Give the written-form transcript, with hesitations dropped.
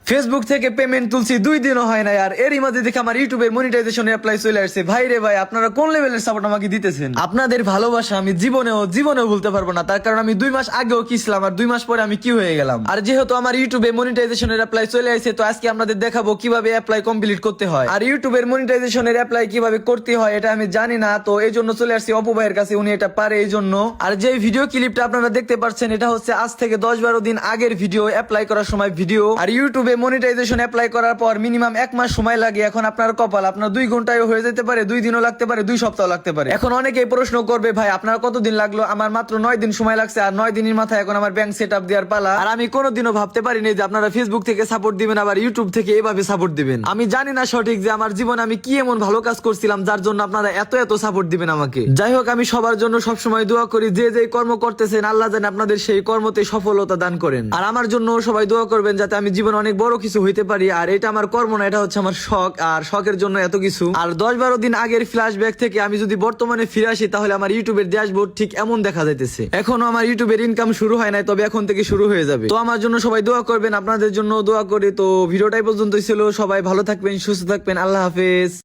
Facebook থেকে payment তুলছি 2 দিনও হয় না আর এরই মধ্যে দেখে আমার ইউটিউবের মনিটাইজেশন অ্যাপ্লাই চলে আসছে। ভাই রে ভাই, আপনারা কোন লেভেলের সাপোর্ট আমাকে দিতেছেন? আপনাদের ভালোবাসা আমি জীবনেও ভুলতে পারবো না, তার কারণ আমি 2 মাস আগেও কি ছিলাম আর 2 মাস পরে আমি কি হয়ে গেলাম। আর যেহেতু আমার ইউটিউবে মনিটাইজেশনের অ্যাপ্লাই চলে আসছে, তো আজকে আপনাদের দেখাবো কিভাবে অ্যাপ্লাই কমপ্লিট করতে হয়। আর ইউটিউবের মনিটাইজেশনের অ্যাপ্লাই কিভাবে করতে হয় এটা আমি জানি না, তো এই জন্য চলে আসছি অপু ভাইয়ের কাছে, উনি এটা পারে এই জন্য। আর যে ভিডিও ক্লিপটা আপনারা দেখতে পাচ্ছেন এটা হচ্ছে আজ থেকে 10-12 দিন আগের ভিডিও, অ্যাপ্লাই করার সময় ভিডিও। আর ইউটিউবে মনিটাইজেশন অ্যাপ্লাই করার পর মিনিমাম 1 মাস সময় লাগে। এখন আপনার কপাল, আপনার 2 ঘন্টায় হয়ে যেতে পারে, 2 দিনও লাগতে পারে, 2 সপ্তাহ লাগতে পারে। এখন অনেকেই প্রশ্ন করবে, ভাই আপনার কতদিন লাগলো? আমার মাত্র 9 দিন সময় লাগছে, আর 9 দিনের মাথায় এখন আমার ব্যাংক সেট আপ দেওয়ার পালা। আর আমি কোনোদিনও ভাবতে পারিনি যে আপনারা ফেসবুক থেকে সাপোর্ট দিবেন, আবার ইউটিউব থেকে এভাবে সাপোর্ট দিবেন। আমি জানি না সঠিক যে আমার জীবনে আমি কি এমন ভালো কাজ করছিলাম যার জন্য আপনারা এত সাপোর্ট দিবেন আমাকে। যাই হোক, আমি সবার জন্য সবসময় দোয়া করি, যে যে কর্ম করতেছেন আল্লাহ যেন আপনাদের সেই কর্মতে সফলতা দান করেন। আর আমার জন্য সবাই দোয়া করবেন যাতে আমি জীবনে অনেক বড় কিছু হইতে পারি। আর এটা আমার কর্ম না, এটা হচ্ছে আমার শখ, আর শখের জন্য এত কিছু। আর 10-12 দিন আগের ফ্ল্যাশব্যাক থেকে আমি যদি বর্তমানে ফিরে আসি, তাহলে আমার ইউটিউবের ড্যাশবোর্ড ঠিক এমন দেখা যাইতেছে। এখনো আমার ইউটিউবের ইনকাম শুরু হয় নাই, তবে এখন থেকে শুরু হয়ে যাবে। তো আমার জন্য সবাই দোয়া করবেন, আপনাদের জন্য দোয়া করি। তো ভিডিওটাই পর্যন্তই ছিল, সবাই ভালো থাকবেন, সুস্থ থাকবেন, আল্লাহ হাফেজ।